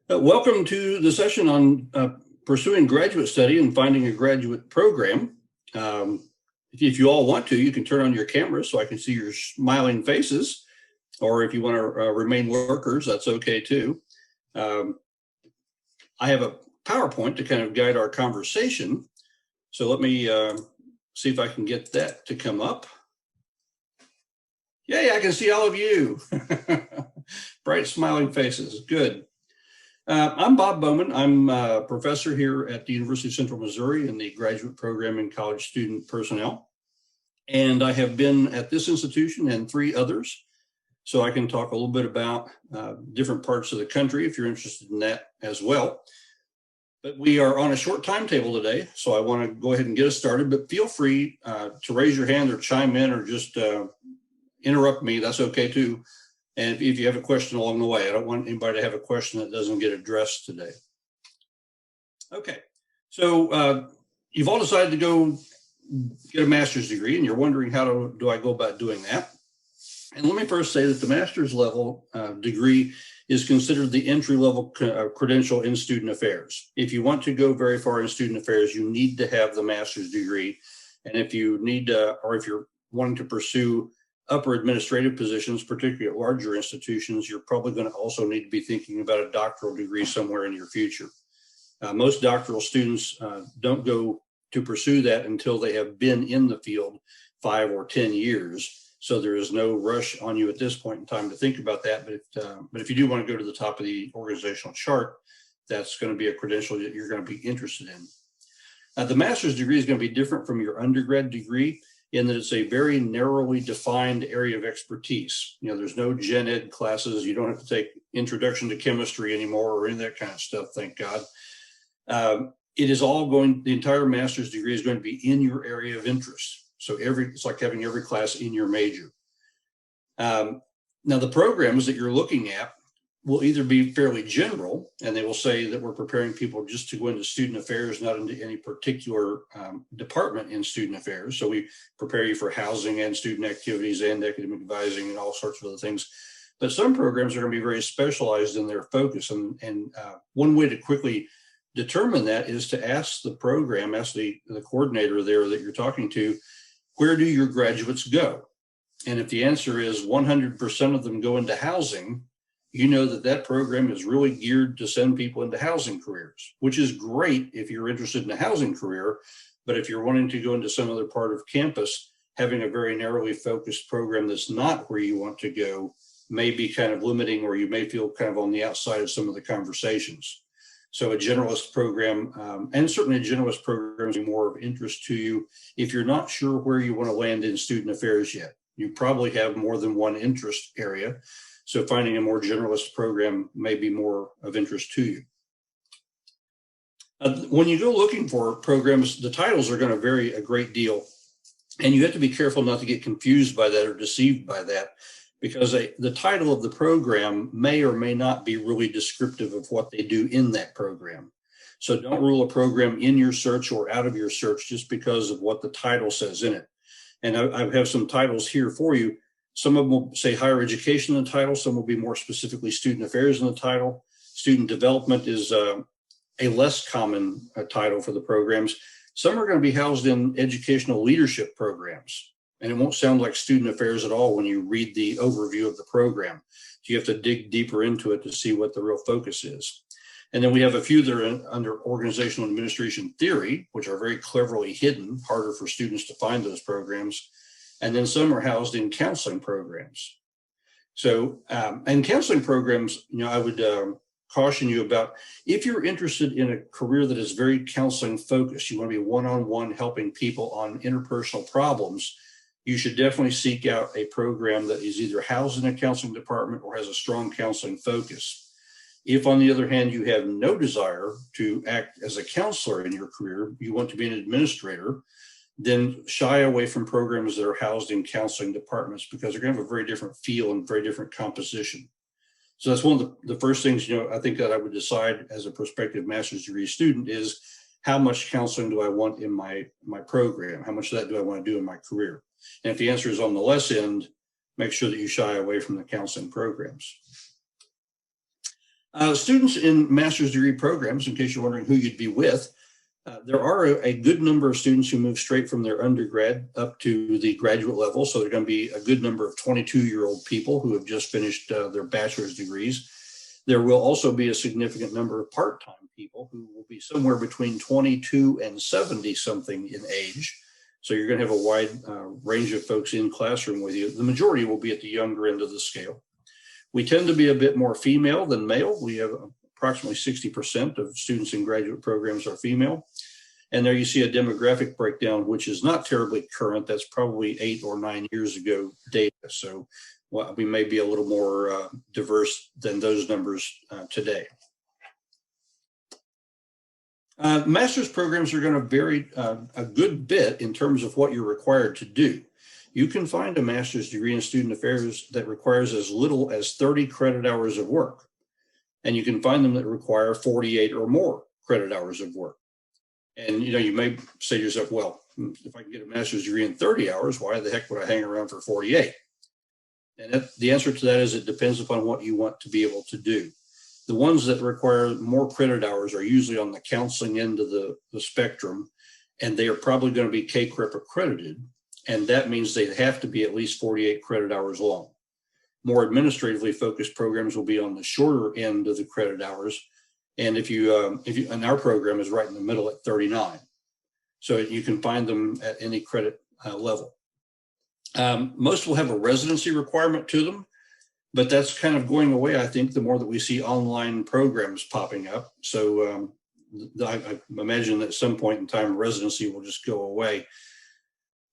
Welcome to the session on pursuing graduate study and finding a graduate program. If you all want to, you can turn on your cameras so I can see your smiling faces, or if you want to remain lurkers, that's okay too. I have a PowerPoint to kind of guide our conversation. So let me see if I can get that to come up. Yay, I can see all of you. Bright smiling faces, good. I'm Bob Bowman. I'm a professor here at the University of Central Missouri in the graduate program in college student personnel. And I have been at this institution and 3 others. So I can talk a little bit about different parts of the country if you're interested in that as well. But we are on a short timetable today, so I want to go ahead and get us started. But feel free to raise your hand or chime in or just interrupt me. That's okay too. And if you have a question along the way, I don't want anybody to have a question that doesn't get addressed today. Okay, so you've all decided to go get a master's degree, and you're wondering how do I go about doing that? And let me first say that the master's level degree is considered the entry level credential in student affairs. If you want to go very far in student affairs, you need to have the master's degree. And if you need or if you're wanting to pursue upper administrative positions, particularly at larger institutions, you're probably going to also need to be thinking about a doctoral degree somewhere in your future. Most doctoral students don't go to pursue that until they have been in the field 5 or 10 years. So there is no rush on you at this point in time to think about that. But if you do want to go to the top of the organizational chart, that's going to be a credential that you're going to be interested in. The master's degree is going to be different from your undergrad degree in that it's a very narrowly defined area of expertise. You know, there's no gen ed classes. You don't have to take introduction to chemistry anymore or any of that kind of stuff, thank God. It is all the entire master's degree is going to be in your area of interest. So it's like having every class in your major. Now the programs that you're looking at will either be fairly general, and they will say that we're preparing people just to go into student affairs, not into any particular department in student affairs. So we prepare you for housing and student activities and academic advising and all sorts of other things. But some programs are going to be very specialized in their focus. And one way to quickly determine that is to ask the program, ask the coordinator there that you're talking to, where do your graduates go? And if the answer is 100% of them go into housing, you know that program is really geared to send people into housing careers, which is great if you're interested in a housing career. But if you're wanting to go into some other part of campus, having a very narrowly focused program that's not where you want to go may be kind of limiting, or you may feel kind of on the outside of some of the conversations. So a generalist program, and certainly a generalist program is more of interest to you if you're not sure where you want to land in student affairs yet. You probably have more than one interest area. So finding a more generalist program may be more of interest to you. When you go looking for programs, the titles are going to vary a great deal. And you have to be careful not to get confused by that or deceived by that, because the title of the program may or may not be really descriptive of what they do in that program. So don't rule a program in your search or out of your search just because of what the title says in it. And I have some titles here for you. Some of them will say higher education in the title. Some will be more specifically student affairs in the title. Student development is a less common title for the programs. Some are going to be housed in educational leadership programs. And it won't sound like student affairs at all when you read the overview of the program. So you have to dig deeper into it to see what the real focus is. And then we have a few that are under organizational administration theory, which are very cleverly hidden, harder for students to find those programs. And then some are housed in counseling programs. So, and counseling programs, you know, I would caution you about, if you're interested in a career that is very counseling focused, you want to be one-on-one helping people on interpersonal problems, you should definitely seek out a program that is either housed in a counseling department or has a strong counseling focus. If, on the other hand, you have no desire to act as a counselor in your career, you want to be an administrator, then shy away from programs that are housed in counseling departments, because they're going to have a very different feel and very different composition. So that's one of the first things, you know, I think that I would decide as a prospective master's degree student is, how much counseling do I want in my program? How much of that do I want to do in my career? And if the answer is on the less end, make sure that you shy away from the counseling programs. Students in master's degree programs, in case you're wondering who you'd be with, there are a good number of students who move straight from their undergrad up to the graduate level. So there are going to be a good number of 22-year-old people who have just finished their bachelor's degrees. There will also be a significant number of part-time people who will be somewhere between 22 and 70-something in age. So you're going to have a wide range of folks in classroom with you. The majority will be at the younger end of the scale. We tend to be a bit more female than male. We have approximately 60% of students in graduate programs are female. And there you see a demographic breakdown, which is not terribly current. That's probably 8 or 9 years ago data. So we may be a little more diverse than those numbers today. Master's programs are going to vary a good bit in terms of what you're required to do. You can find a master's degree in student affairs that requires as little as 30 credit hours of work. And you can find them that require 48 or more credit hours of work. And you may say to yourself, well, if I can get a master's degree in 30 hours, why the heck would I hang around for 48? And the answer to that is it depends upon what you want to be able to do. The ones that require more credit hours are usually on the counseling end of the spectrum, and they are probably going to be CACREP accredited. And that means they have to be at least 48 credit hours long. More administratively focused programs will be on the shorter end of the credit hours. And and our program is right in the middle at 39. So you can find them at any credit level. Most will have a residency requirement to them, but that's kind of going away, I think, the more that we see online programs popping up. So I imagine that at some point in time, residency will just go away.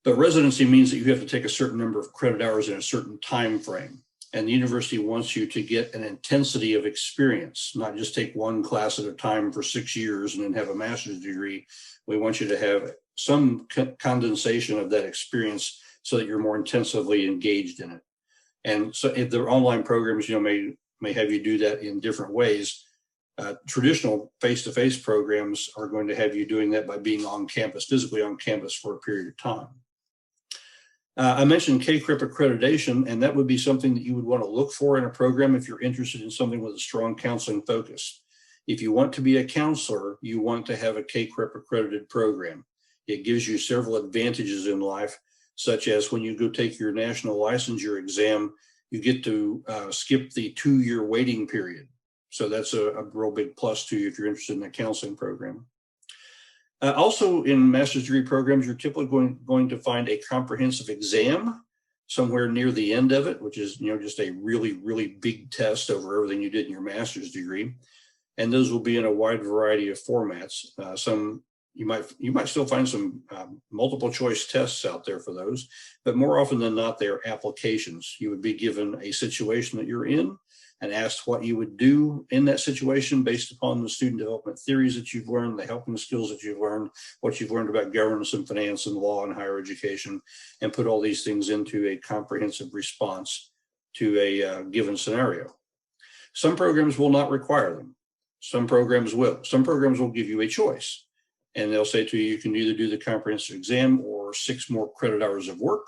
But residency means that you have to take a certain number of credit hours in a certain time frame. And the university wants you to get an intensity of experience, not just take one class at a time for 6 years and then have a master's degree. We want you to have some condensation of that experience so that you're more intensively engaged in it. And so if the online programs, may have you do that in different ways. Traditional face-to-face programs are going to have you doing that by being on campus, physically on campus for a period of time. I mentioned CACREP accreditation, and that would be something that you would want to look for in a program if you're interested in something with a strong counseling focus. If you want to be a counselor, you want to have a CACREP accredited program. It gives you several advantages in life, such as when you go take your national licensure exam, you get to skip the 2-year waiting period. So that's a real big plus to you if you're interested in a counseling program. Also in master's degree programs, you're typically going to find a comprehensive exam somewhere near the end of it, which is just a really, really big test over everything you did in your master's degree. And those will be in a wide variety of formats. Some you might still find some multiple choice tests out there for those, but more often than not, they're applications. You would be given a situation that you're in and asked what you would do in that situation based upon the student development theories that you've learned, the helping skills that you've learned, what you've learned about governance and finance and law and higher education, and put all these things into a comprehensive response to a given scenario. Some programs will not require them. Some programs will. Some programs will give you a choice. And they'll say to you, you can either do the comprehensive exam or 6 more credit hours of work.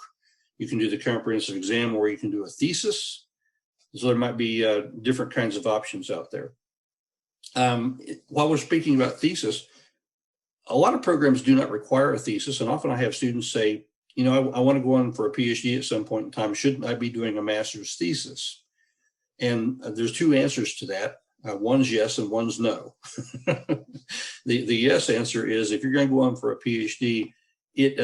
You can do the comprehensive exam or you can do a thesis. So there might be different kinds of options out there. While we're speaking about thesis, a lot of programs do not require a thesis. And often I have students say, I want to go on for a PhD at some point in time. Shouldn't I be doing a master's thesis? And there's 2 answers to that. One's yes and one's no. The yes answer is if you're going to go on for a PhD, it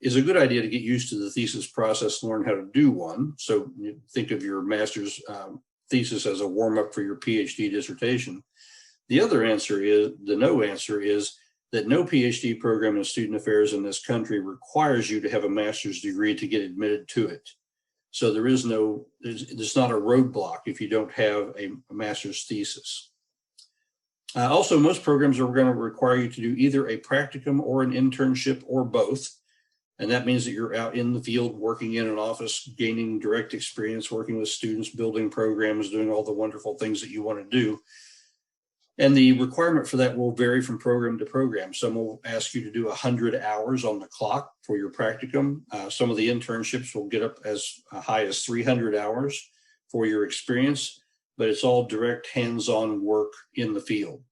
is a good idea to get used to the thesis process, learn how to do one. So you think of your master's thesis as a warm-up for your PhD dissertation. The other answer is, the no answer is that no PhD program in student affairs in this country requires you to have a master's degree to get admitted to it. So there's not a roadblock if you don't have a master's thesis. Also, most programs are going to require you to do either a practicum or an internship or both. And that means that you're out in the field working in an office, gaining direct experience, working with students, building programs, doing all the wonderful things that you want to do. And the requirement for that will vary from program to program. Some will ask you to do 100 hours on the clock for your practicum. Some of the internships will get up as high as 300 hours for your experience. but it's all direct hands-on work in the field.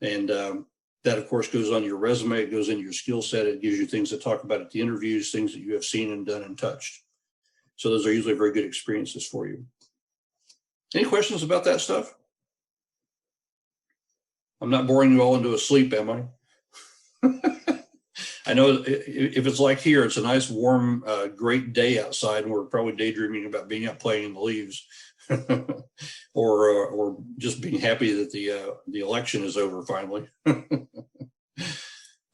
And that, of course, goes on your resume. It goes in your skill set. It gives you things to talk about at the interviews, things that you have seen and done and touched. So those are usually very good experiences for you. Any questions about that stuff? I'm not boring you all into a sleep, am I? I know if it's like here, it's a nice, warm, great day outside, and we're probably daydreaming about being out playing in the leaves, or just being happy that the election is over finally.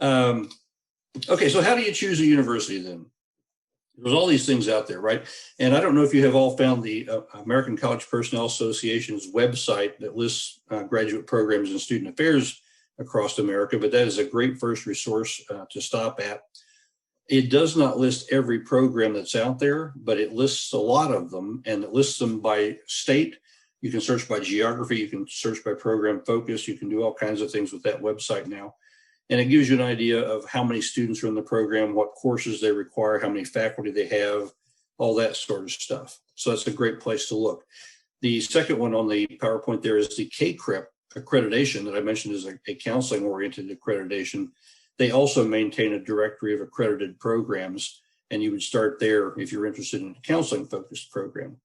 Okay, so how do you choose a university then? There's all these things out there, right? And I don't know if you have all found the American College Personnel Association's website that lists graduate programs in student affairs across America, but that is a great first resource to stop at. It does not list every program that's out there, but it lists a lot of them, and it lists them by state. You can search by geography, you can search by program focus, you can do all kinds of things with that website now. And it gives you an idea of how many students are in the program, what courses they require, how many faculty they have, all that sort of stuff. So that's a great place to look. The second one on the PowerPoint there is the CACREP accreditation that I mentioned is a counseling-oriented accreditation. They also maintain a directory of accredited programs, and you would start there if you're interested in a counseling-focused program.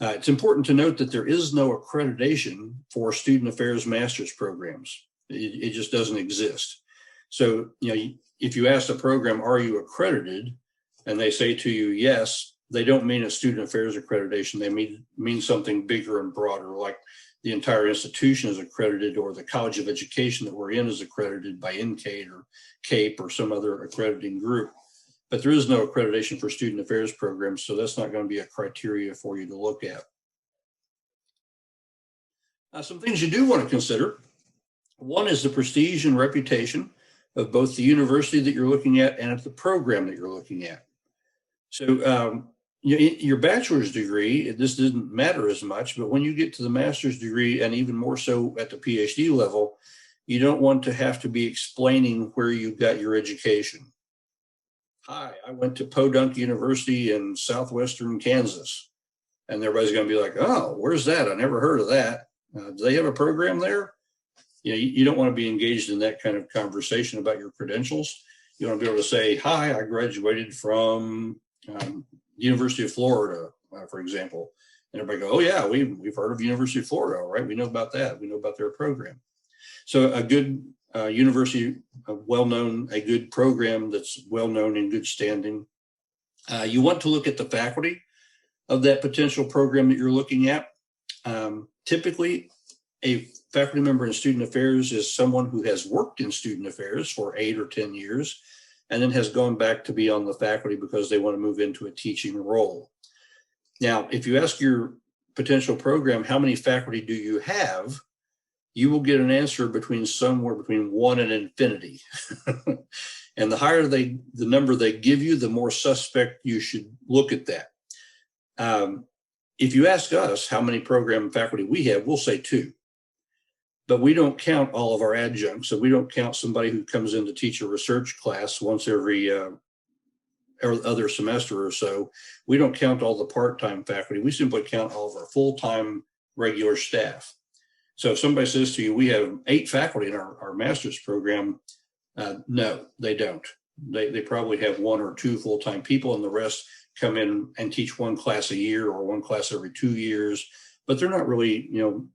It's important to note that there is no accreditation for student affairs master's programs. It just doesn't exist. So, if you ask the program, are you accredited? And they say to you, yes, they don't mean a student affairs accreditation. They mean something bigger and broader, like the entire institution is accredited, or the College of Education that we're in is accredited by NCADE or CAPE or some other accrediting group. But there is no accreditation for student affairs programs, so that's not going to be a criteria for you to look at. Some things you do want to consider. One is the prestige and reputation of both the university that you're looking at and at the program that you're looking at. So your bachelor's degree, this didn't matter as much, but when you get to the master's degree, and even more so at the PhD level, you don't want to have to be explaining where you got your education. Hi, I went to Podunk University in southwestern Kansas. And everybody's going to be like, oh, where's that? I never heard of that. Do they have a program there? You don't want to be engaged in that kind of conversation about your credentials. You want to be able to say, hi, I graduated from University of Florida, for example. And everybody go, oh yeah, we've heard of University of Florida, right? We know about that. We know about their program. So a good university, a good program that's well-known in good standing. You want to look at the faculty of that potential program that you're looking at. Typically, a faculty member in student affairs is someone who has worked in student affairs for 8 or 10 years and then has gone back to be on the faculty because they want to move into a teaching role. Now, if you ask your potential program, how many faculty do you have? You will get an answer somewhere between 1 and infinity. And the higher the number they give you, the more suspect you should look at that. If you ask us how many program faculty we have, we'll say 2. But we don't count all of our adjuncts. So we don't count somebody who comes in to teach a research class once every other semester or so. We don't count all the part-time faculty. We simply count all of our full-time regular staff. So if somebody says to you, we have 8 faculty in our master's program, no, they don't. They probably have 1 or 2 full-time people, and the rest come in and teach 1 class a year or 1 class every 2 years. But they're not really,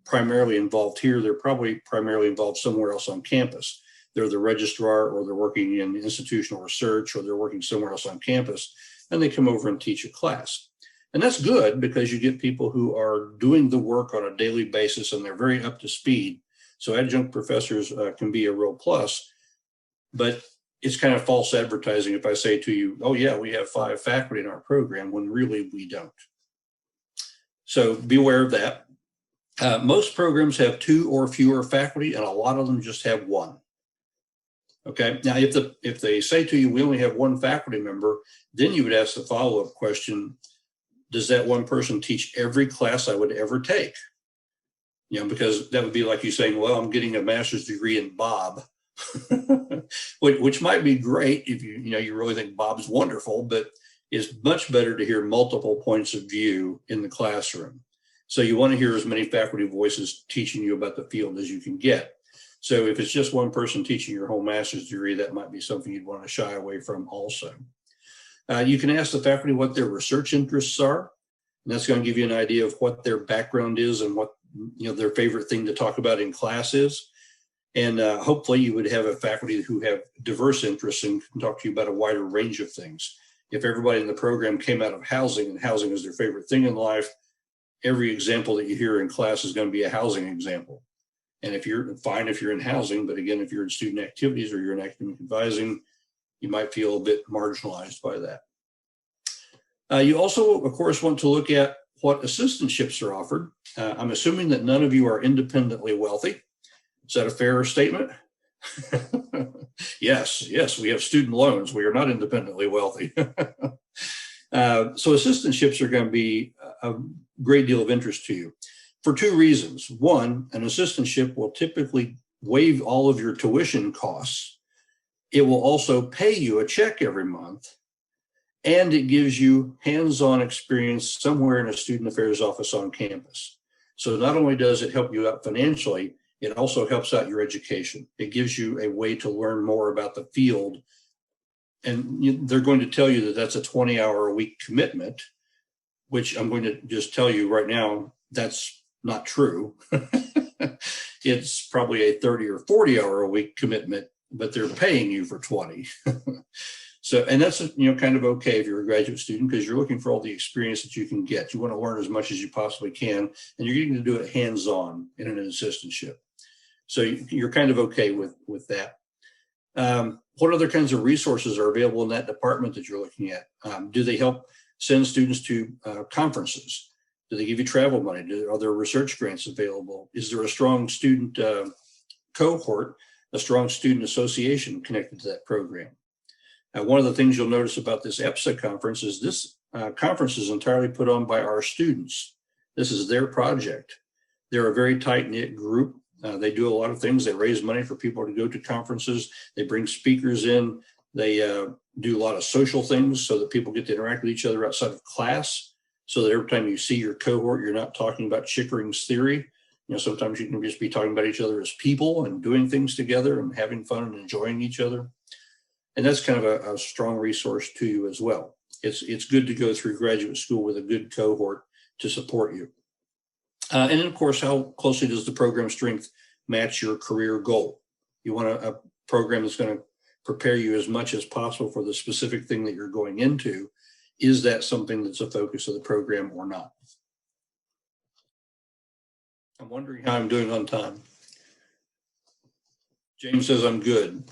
primarily involved here. They're probably primarily involved somewhere else on campus. They're the registrar, or they're working in institutional research, or they're working somewhere else on campus, and they come over and teach a class. And that's good because you get people who are doing the work on a daily basis and they're very up to speed. So adjunct professors can be a real plus, but it's kind of false advertising if I say to you, oh yeah, we have 5 faculty in our program, when really we don't. So be aware of that. Most programs have 2 or fewer faculty, and a lot of them just have 1. Okay, now if they say to you, we only have 1 faculty member, then you would ask the follow-up question, does that 1 person teach every class I would ever take? Because that would be like you saying, well, I'm getting a master's degree in Bob, which might be great if you really think Bob's wonderful, but it's much better to hear multiple points of view in the classroom. So you want to hear as many faculty voices teaching you about the field as you can get. So if it's just one person teaching your whole master's degree, that might be something you'd want to shy away from also. You can ask the faculty what their research interests are, and that's going to give you an idea of what their background is and what their favorite thing to talk about in class is. And hopefully you would have a faculty who have diverse interests and can talk to you about a wider range of things. If everybody in the program came out of housing and housing is their favorite thing in life, every example that you hear in class is going to be a housing example. And if you're fine, if you're in housing, but again, if you're in student activities or you're in academic advising, you might feel a bit marginalized by that. You also, of course, want to look at what assistantships are offered. I'm assuming that none of you are independently wealthy. Is that a fair statement? Yes, we have student loans. We are not independently wealthy. So assistantships are going to be a great deal of interest to you for two reasons. One, an assistantship will typically waive all of your tuition costs. It will also pay you a check every month, and it gives you hands-on experience somewhere in a student affairs office on campus. So not only does it help you out financially, it also helps out your education. It gives you a way to learn more about the field. And they're going to tell you that that's a 20-hour-a-week commitment, which I'm going to just tell you right now, that's not true. It's probably a 30 or 40-hour-a-week commitment, but they're paying you for 20. So, and that's, kind of okay if you're a graduate student, because you're looking for all the experience that you can get. You want to learn as much as you possibly can, and you're getting to do it hands-on in an assistantship. So you're kind of okay with that. What other kinds of resources are available in that department that you're looking at? Do they help send students to conferences? Do they give you travel money? Are there research grants available? Is there a strong student cohort, a strong student association connected to that program? One of the things you'll notice about this EPSA conference is this conference is entirely put on by our students. This is their project. They're a very tight-knit group. They do a lot of things. They raise money for people to go to conferences. They bring speakers in. They do a lot of social things so that people get to interact with each other outside of class, so that every time you see your cohort, you're not talking about Chickering's theory. Sometimes you can just be talking about each other as people and doing things together and having fun and enjoying each other. And that's kind of a strong resource to you as well. It's good to go through graduate school with a good cohort to support you. And then, of course, how closely does the program strength match your career goal? You want a program that's going to prepare you as much as possible for the specific thing that you're going into. Is that something that's a focus of the program or not? I'm wondering how I'm doing on time. James says I'm good.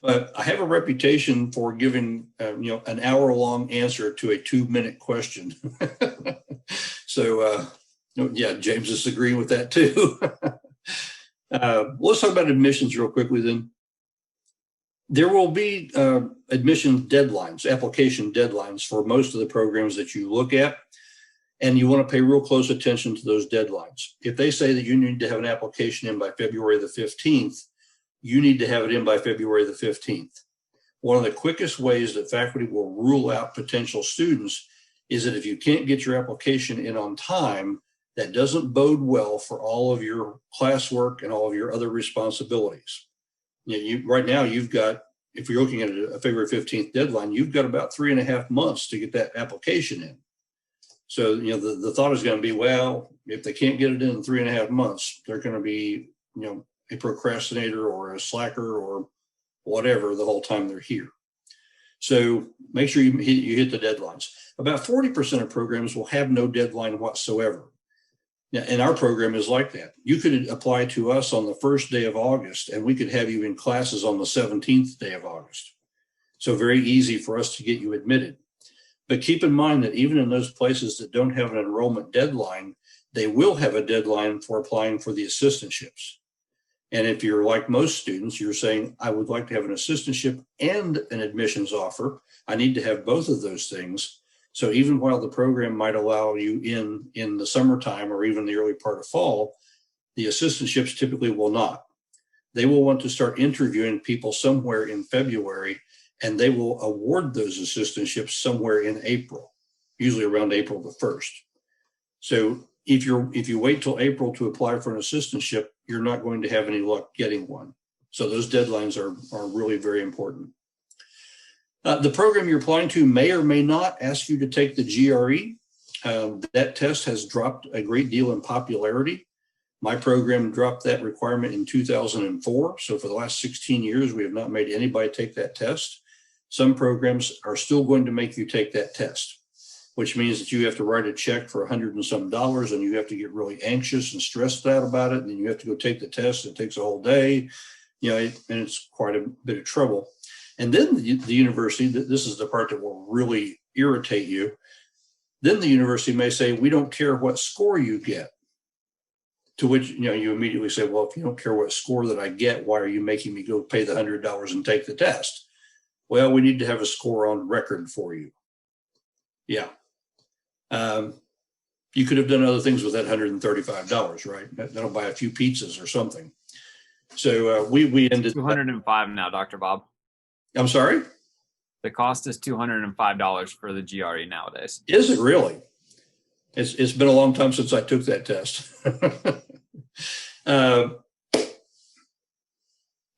But I have a reputation for giving, an hour-long answer to a 2-minute question. So, yeah, James is agreeing with that too. Let's talk about admissions real quickly then. There will be admission deadlines, application deadlines for most of the programs that you look at, and you want to pay real close attention to those deadlines. If they say that you need to have an application in by February the 15th, you need to have it in by February the 15th. One of the quickest ways that faculty will rule out potential students is that if you can't get your application in on time, that doesn't bode well for all of your classwork and all of your other responsibilities. Right now, you've got, if you're looking at a February 15th deadline, you've got about 3.5 months to get that application in. So, the thought is going to be, well, if they can't get it in 3.5 months, they're going to be, a procrastinator or a slacker or whatever the whole time they're here. So make sure you hit the deadlines. About 40% of programs will have no deadline whatsoever. Now, and our program is like that. You could apply to us on the first day of August, and we could have you in classes on the 17th day of August. So very easy for us to get you admitted. But keep in mind that even in those places that don't have an enrollment deadline, they will have a deadline for applying for the assistantships. And if you're like most students, you're saying, I would like to have an assistantship and an admissions offer. I need to have both of those things. So even while the program might allow you in the summertime or even the early part of fall, the assistantships typically will not. They will want to start interviewing people somewhere in February, and they will award those assistantships somewhere in April, usually around April the 1st. So if you wait till April to apply for an assistantship, you're not going to have any luck getting one. So those deadlines are really very important. The program you're applying to may or may not ask you to take the GRE. That test has dropped a great deal in popularity. My program dropped that requirement in 2004. So for the last 16 years, we have not made anybody take that test. Some programs are still going to make you take that test, which means that you have to write a check for $100 and some, and you have to get really anxious and stressed out about it. And then you have to go take the test. It takes a whole day, and it's quite a bit of trouble. And then the university, this is the part that will really irritate you. Then the university may say, we don't care what score you get. To which, you immediately say, well, if you don't care what score that I get, why are you making me go pay the $100 and take the test? Well, we need to have a score on record for you. Yeah. You could have done other things with that $135, right? That'll buy a few pizzas or something. So we ended $205 now, Dr. Bob. I'm sorry? The cost is $205 for the GRE nowadays. Is it really? It's been a long time since I took that test.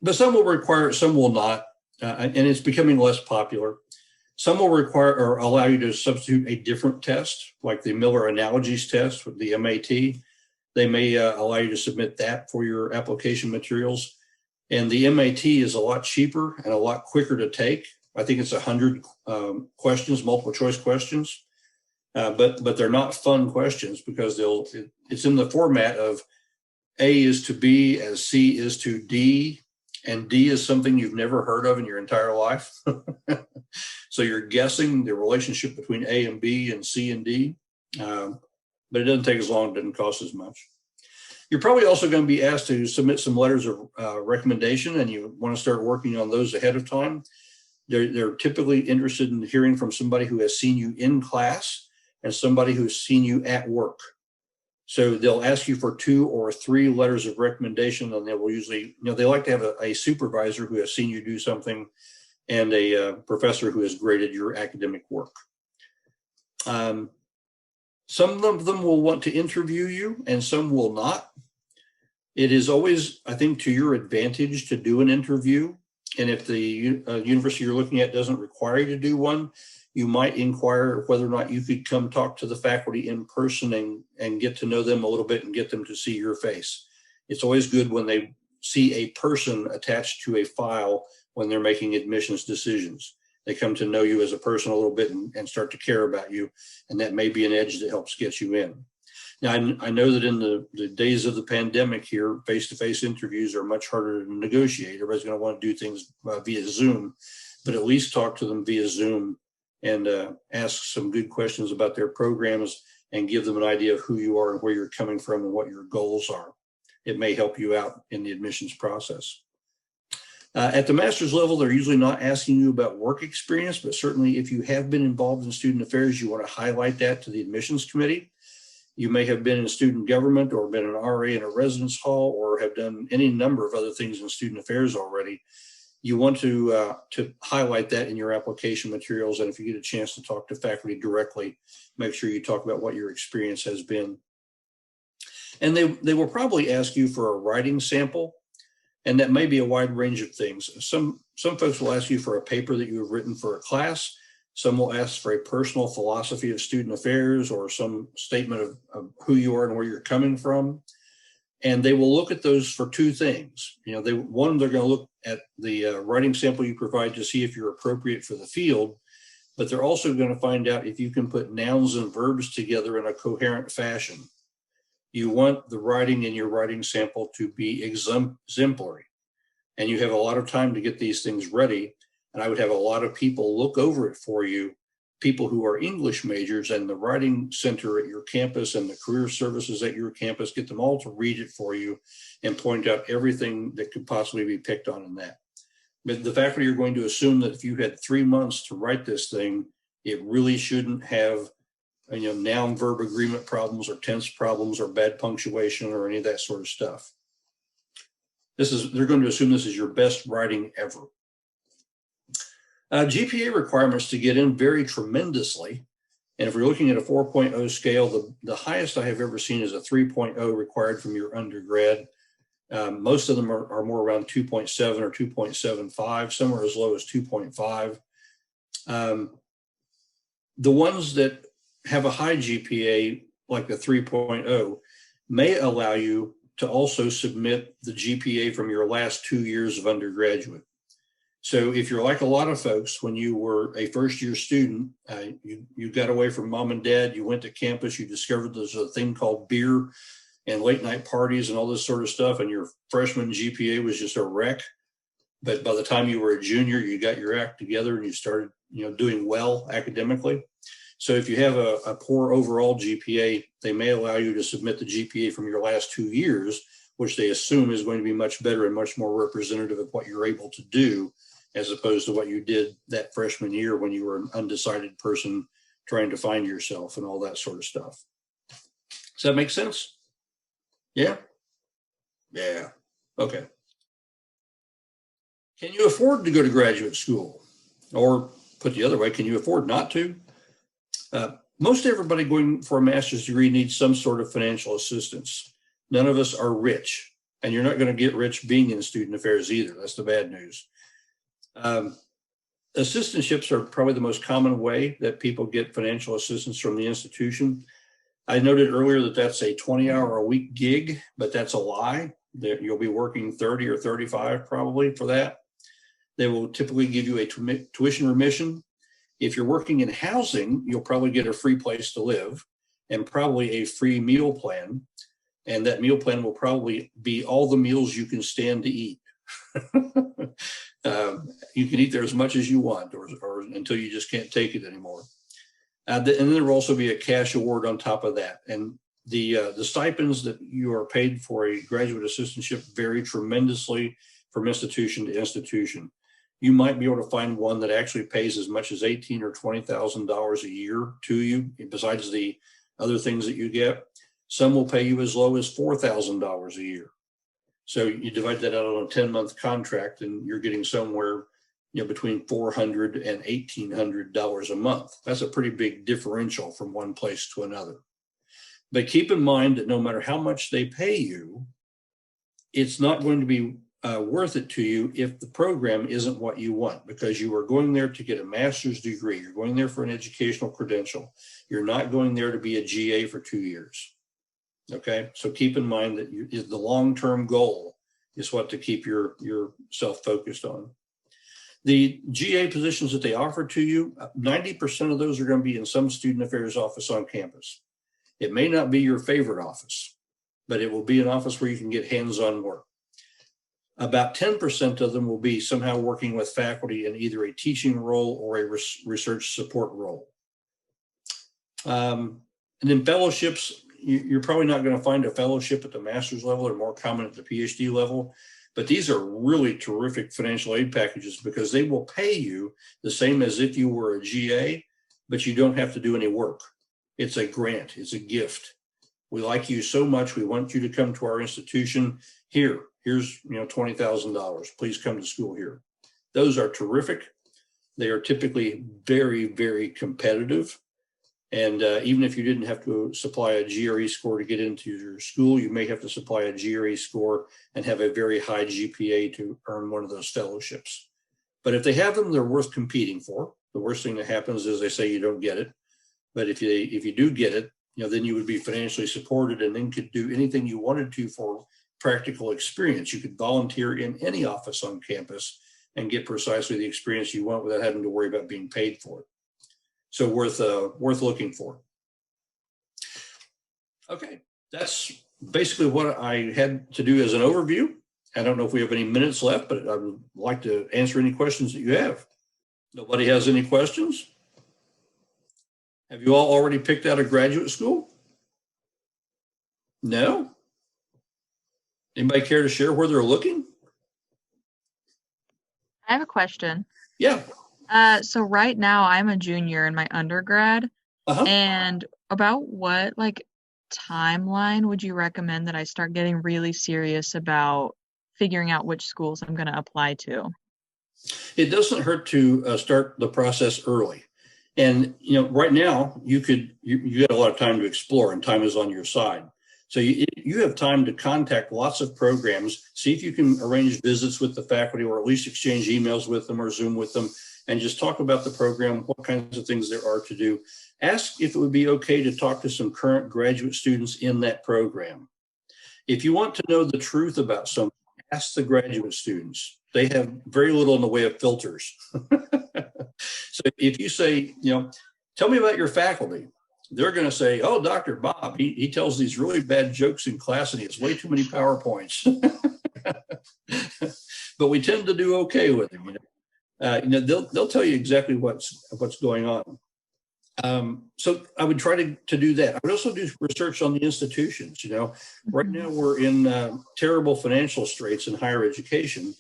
But some will require it, some will not. And it's becoming less popular. Some will require or allow you to substitute a different test, like the Miller Analogies test with the MAT. They may allow you to submit that for your application materials. And the MAT is a lot cheaper and a lot quicker to take. I think it's 100 questions, multiple choice questions. But they're not fun questions because it's in the format of A is to B as C is to D, and D is something you've never heard of in your entire life. So you're guessing the relationship between A and B and C and D, but it doesn't take as long, it doesn't cost as much. You're probably also going to be asked to submit some letters of recommendation, and you want to start working on those ahead of time. They're typically interested in hearing from somebody who has seen you in class and somebody who's seen you at work. So they'll ask you for 2 or 3 letters of recommendation, and they will usually, they like to have a supervisor who has seen you do something and a professor who has graded your academic work. Some of them will want to interview you and some will not. It is always, I think, to your advantage to do an interview. And if the university you're looking at doesn't require you to do one, you might inquire whether or not you could come talk to the faculty in person and get to know them a little bit and get them to see your face. It's always good when they see a person attached to a file when they're making admissions decisions. They come to know you as a person a little bit and start to care about you. And that may be an edge that helps get you in. Now, I know that in the days of the pandemic here, face-to-face interviews are much harder to negotiate. Everybody's going to want to do things via Zoom, but at least talk to them via Zoom and ask some good questions about their programs and give them an idea of who you are and where you're coming from and what your goals are. It may help you out in the admissions process. At the master's level, they're usually not asking you about work experience, but certainly if you have been involved in student affairs, you want to highlight that to the admissions committee. You may have been in student government or been an RA in a residence hall or have done any number of other things in student affairs already. You want to highlight that in your application materials. And if you get a chance to talk to faculty directly, make sure you talk about what your experience has been. And they will probably ask you for a writing sample. And that may be a wide range of things. Some folks will ask you for a paper that you have written for a class. Some will ask for a personal philosophy of student affairs or some statement of who you are and where you're coming from. And they will look at those for 2 things. They're going to look at the writing sample you provide to see if you're appropriate for the field, but they're also going to find out if you can put nouns and verbs together in a coherent fashion. You want the writing in your writing sample to be exemplary, and you have a lot of time to get these things ready. And I would have a lot of people look over it for you, people who are English majors and the writing center at your campus and the career services at your campus, get them all to read it for you and point out everything that could possibly be picked on in that. But the faculty are going to assume that if you had 3 months to write this thing, it really shouldn't have noun verb agreement problems or tense problems or bad punctuation or any of that sort of stuff. They're going to assume this is your best writing ever. GPA requirements to get in vary tremendously. And if we're looking at a 4.0 scale, the highest I have ever seen is a 3.0 required from your undergrad. Most of them are more around 2.7 or 2.75. Some are as low as 2.5. The ones that have a high GPA, like the 3.0, may allow you to also submit the GPA from your last 2 years of undergraduate. So if you're like a lot of folks, when you were a first-year student, you got away from mom and dad, you went to campus, you discovered there's a thing called beer and late night parties and all this sort of stuff, and your freshman GPA was just a wreck. But by the time you were a junior, you got your act together and you started, doing well academically. So if you have a poor overall GPA, they may allow you to submit the GPA from your last 2 years, which they assume is going to be much better and much more representative of what you're able to do, as opposed to what you did that freshman year when you were an undecided person trying to find yourself and all that sort of stuff. Does that make sense? Yeah? Yeah. Okay. Can you afford to go to graduate school? Or put the other way, can you afford not to? Most everybody going for a master's degree needs some sort of financial assistance. None of us are rich, and you're not going to get rich being in student affairs either. That's the bad news. Assistantships are probably the most common way that people get financial assistance from the institution. I noted earlier that that's a 20-hour-a-week gig, but that's a lie. You'll be working 30 or 35 probably for that. They will typically give you a tuition remission. If you're working in housing, you'll probably get a free place to live and probably a free meal plan. And that meal plan will probably be all the meals you can stand to eat. You can eat there as much as you want or until you just can't take it anymore. And then there will also be a cash award on top of that. And the stipends that you are paid for a graduate assistantship vary tremendously from institution to institution. You might be able to find one that actually pays as much as $18,000 or $20,000 a year to you, besides the other things that you get. Some will pay you as low as $4,000 a year. So you divide that out on a 10-month contract, and you're getting somewhere, between $400 and $1,800 a month. That's a pretty big differential from one place to another. But keep in mind that no matter how much they pay you, it's not going to be worth it to you if the program isn't what you want, because you are going there to get a master's degree. You're going there for an educational credential. You're not going there to be a GA for 2 years. Okay, so keep in mind that the long-term goal is what to keep yourself focused on. The GA positions that they offer to you, 90% of those are going to be in some student affairs office on campus. It may not be your favorite office, but it will be an office where you can get hands-on work. About 10% of them will be somehow working with faculty in either a teaching role or a research support role. And then fellowships, you're probably not going to find a fellowship at the master's level. They're more common at the PhD level. But these are really terrific financial aid packages because they will pay you the same as if you were a GA, but you don't have to do any work. It's a grant. It's a gift. We like you so much. We want you to come to our institution. Here's $20,000. Please come to school here. Those are terrific. They are typically very, very competitive. And even if you didn't have to supply a GRE score to get into your school, you may have to supply a GRE score and have a very high GPA to earn one of those fellowships. But if they have them, they're worth competing for. The worst thing that happens is they say you don't get it. But if you do get it, then you would be financially supported and then could do anything you wanted to for practical experience. You could volunteer in any office on campus and get precisely the experience you want without having to worry about being paid for it. So worth looking for. Okay, that's basically what I had to do as an overview. I don't know if we have any minutes left, but I would like to answer any questions that you have. Nobody has any questions? Have you all already picked out a graduate school? No? Anybody care to share where they're looking? I have a question. Yeah. So right now I'm a junior in my undergrad, and about what timeline would you recommend that I start getting really serious about figuring out which schools I'm going to apply to? It doesn't hurt to start the process early. And, right now you got a lot of time to explore, and time is on your side. So you have time to contact lots of programs, see if you can arrange visits with the faculty, or at least exchange emails with them or Zoom with them, and just talk about the program, what kinds of things there are to do. Ask if it would be okay to talk to some current graduate students in that program. If you want to know the truth about something, ask the graduate students. They have very little in the way of filters. So if you say, tell me about your faculty, they're going to say, oh, Dr. Bob, he tells these really bad jokes in class and he has way too many PowerPoints. But we tend to do okay with him. They'll tell you exactly what's going on. So I would try to do that. I would also do research on the institutions. Right now we're in terrible financial straits in higher education,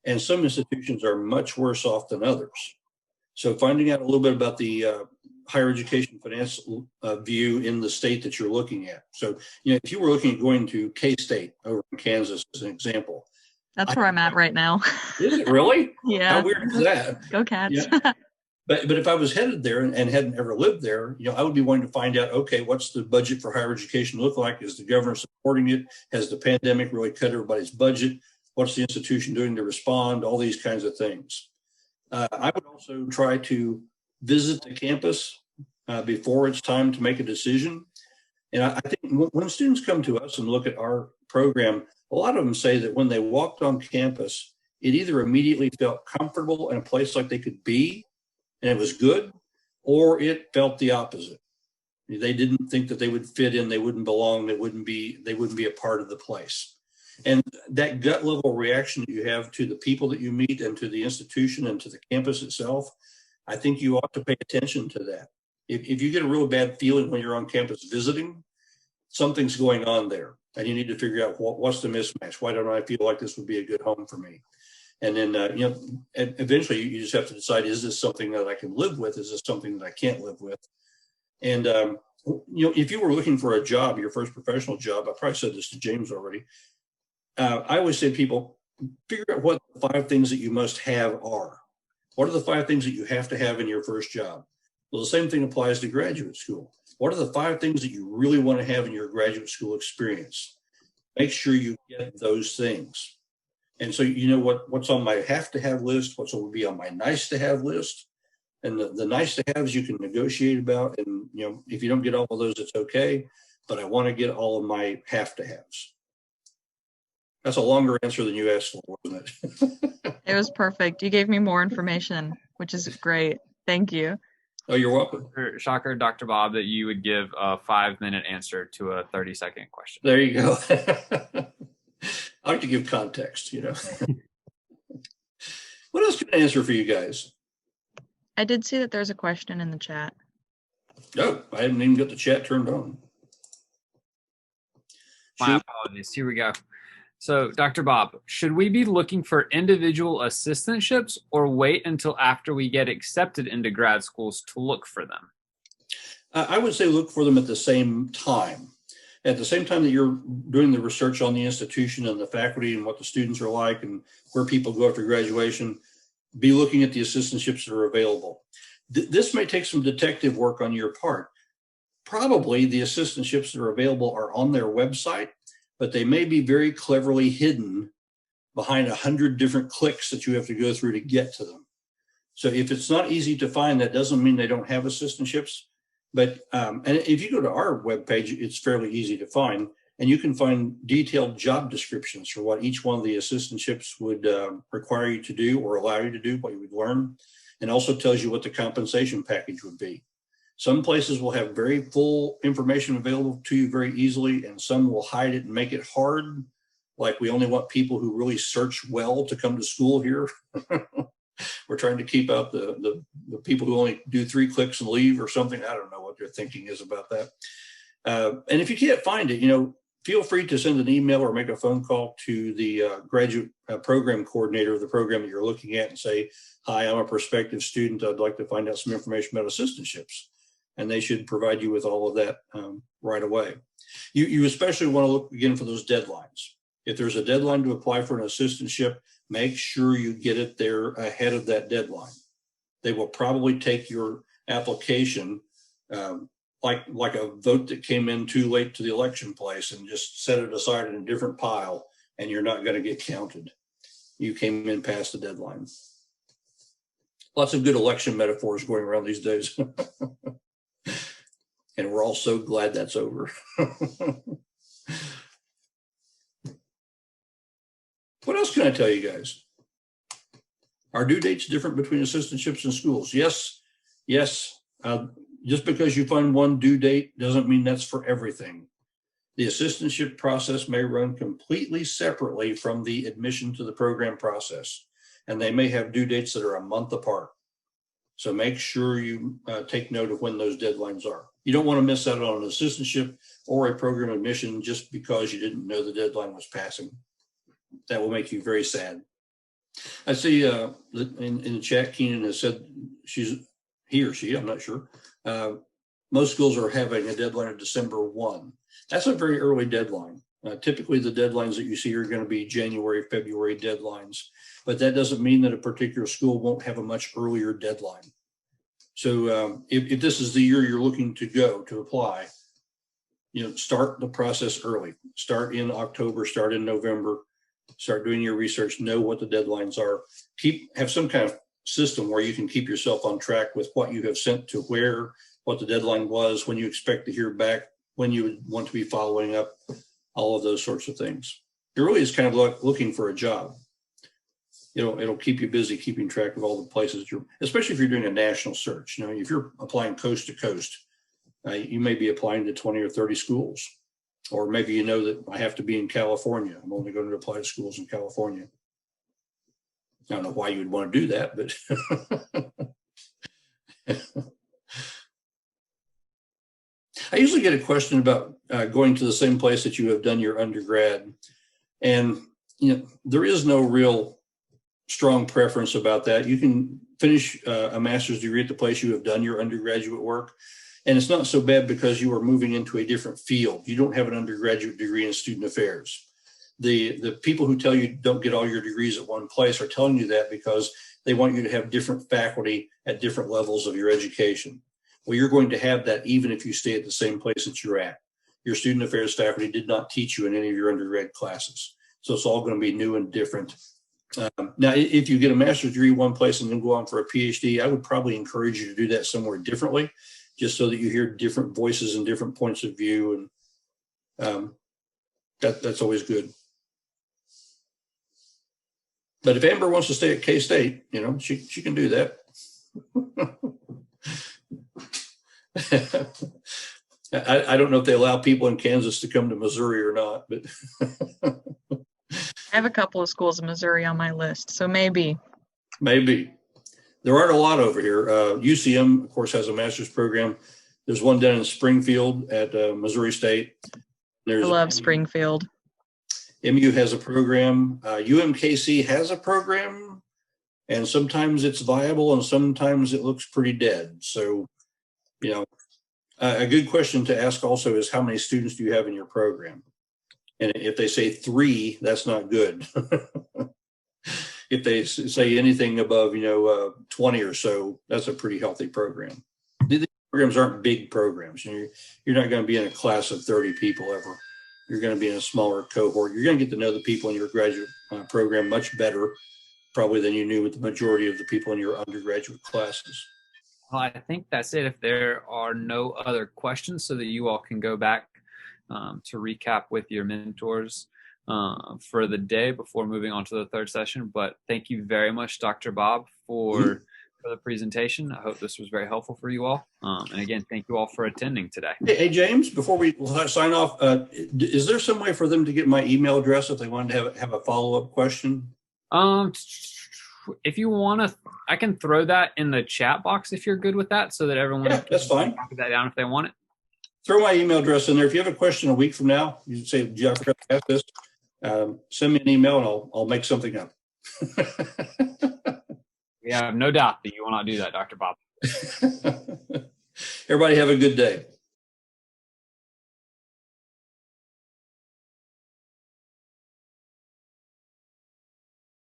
and some institutions are much worse off than others. So finding out a little bit about the higher education finance view in the state that you're looking at. So, if you were looking at going to K-State over in Kansas as an example. That's where I'm at right now. Is it really? Yeah. How weird is that? Go Cats. Yeah. But if I was headed there and hadn't ever lived there, I would be wanting to find out, okay, what's the budget for higher education look like? Is the governor supporting it? Has the pandemic really cut everybody's budget? What's the institution doing to respond? All these kinds of things. I would also try to visit the campus before it's time to make a decision. And I think when students come to us and look at our program, a lot of them say that when they walked on campus, it either immediately felt comfortable in a place like they could be, and it was good, or it felt the opposite. They didn't think that they would fit in, they wouldn't belong, they wouldn't be a part of the place. And that gut level reaction that you have to the people that you meet and to the institution and to the campus itself, I think you ought to pay attention to that. If you get a real bad feeling when you're on campus visiting, something's going on there, and you need to figure out what's the mismatch. Why don't I feel like this would be a good home for me? And then, eventually you just have to decide, is this something that I can live with? Is this something that I can't live with? And, if you were looking for a job, your first professional job, I probably said this to James already. I always say to people, figure out what the 5 things that you must have are. What are the 5 things that you have to have in your first job? Well, the same thing applies to graduate school. What are the 5 things that you really want to have in your graduate school experience? Make sure you get those things. And so what's on my have to have list, what's will be on my nice to have list. And the nice to haves you can negotiate about. And if you don't get all of those, it's okay. But I want to get all of my have to haves. That's a longer answer than you asked for, wasn't it? It was perfect. You gave me more information, which is great. Thank you. Oh, you're welcome. Shocker, Dr. Bob, that you would give a 5-minute answer to a 30-second question. There you go. I like to give context, What else can I answer for you guys? I did see that there's a question in the chat. No, I haven't even got the chat turned on. My apologies. Here we go. So, Dr. Bob, should we be looking for individual assistantships or wait until after we get accepted into grad schools to look for them? I would say look for them at the same time. At the same time that you're doing the research on the institution and the faculty and what the students are like and where people go after graduation, be looking at the assistantships that are available. This may take some detective work on your part. Probably the assistantships that are available are on their website, but they may be very cleverly hidden behind 100 different clicks that you have to go through to get to them. So if it's not easy to find, that doesn't mean they don't have assistantships. But and if you go to our webpage, it's fairly easy to find, and you can find detailed job descriptions for what each one of the assistantships would require you to do or allow you to do, what you would learn, and also tells you what the compensation package would be. Some places will have very full information available to you very easily, and some will hide it and make it hard. Like we only want people who really search well to come to school here. We're trying to keep out the people who only do 3 clicks and leave or something. I don't know what their thinking is about that. And if you can't find it, feel free to send an email or make a phone call to the graduate program coordinator of the program that you're looking at and say, hi, I'm a prospective student. I'd like to find out some information about assistantships. And they should provide you with all of that right away. You especially want to look again for those deadlines. If there's a deadline to apply for an assistantship, make sure you get it there ahead of that deadline. They will probably take your application, like a vote that came in too late to the election place, and just set it aside in a different pile, and you're not going to get counted. You came in past the deadline. Lots of good election metaphors going around these days. And we're all so glad that's over. What else can I tell you guys? Are due dates different between assistantships and schools? Yes. Just because you find one due date doesn't mean that's for everything. The assistantship process may run completely separately from the admission to the program process, and they may have due dates that are a month apart. So make sure you take note of when those deadlines are. You don't want to miss out on an assistantship or a program admission just because you didn't know the deadline was passing. That will make you very sad. I see in the chat, Keenan has said he or she, I'm not sure. Most schools are having a deadline of December 1. That's a very early deadline. Typically, the deadlines that you see are going to be January, February deadlines, but that doesn't mean that a particular school won't have a much earlier deadline. So if this is the year you're looking to go to apply, start the process early. Start in October, start in November, start doing your research, know what the deadlines are. Have some kind of system where you can keep yourself on track with what you have sent to where, what the deadline was, when you expect to hear back, when you would want to be following up, all of those sorts of things. It really is kind of like looking for a job. It'll keep you busy keeping track of all the places especially if you're doing a national search. If you're applying coast to coast, you may be applying to 20 or 30 schools, or maybe that I have to be in California. I'm only going to apply to schools in California. I don't know why you would want to do that, but I usually get a question about going to the same place that you have done your undergrad. And, there is no real strong preference about that. You can finish a master's degree at the place you have done your undergraduate work. And it's not so bad because you are moving into a different field. You don't have an undergraduate degree in student affairs. The people who tell you don't get all your degrees at one place are telling you that because they want you to have different faculty at different levels of your education. Well, you're going to have that even if you stay at the same place that you're at. Your student affairs faculty did not teach you in any of your undergrad classes. So it's all going to be new and different. Now, if you get a master's degree one place and then go on for a PhD, I would probably encourage you to do that somewhere differently, just so that you hear different voices and different points of view. And that's always good. But if Amber wants to stay at K-State, she can do that. I don't know if they allow people in Kansas to come to Missouri or not, but I have a couple of schools in Missouri on my list, so maybe. There aren't a lot over here. UCM, of course, has a master's program. There's one down in Springfield at Missouri State. I love Springfield. MU has a program. UMKC has a program, and sometimes it's viable and sometimes it looks pretty dead. So, a good question to ask also is how many students do you have in your program? And if they say 3, that's not good. If they say anything above, 20 or so, that's a pretty healthy program. These programs aren't big programs. You're not going to be in a class of 30 people ever. You're going to be in a smaller cohort. You're going to get to know the people in your graduate program much better, probably than you knew with the majority of the people in your undergraduate classes. Well, I think that's it. If there are no other questions, so that you all can go back to recap with your mentors for the day before moving on to the third session. But thank you very much, Dr. Bob, for the presentation. I hope this was very helpful for you all. And again, thank you all for attending today. Hey, James, before we sign off, is there some way for them to get my email address if they wanted to have a follow-up question? If you want to, I can throw that in the chat box if you're good with that, so that everyone can that's fine. Copy that down if they want it. Throw my email address in there. If you have a question a week from now, you say, Jeff, I forgot to ask this. Send me an email and I'll make something up. We have no doubt that you will not do that, Dr. Bob. Everybody have a good day.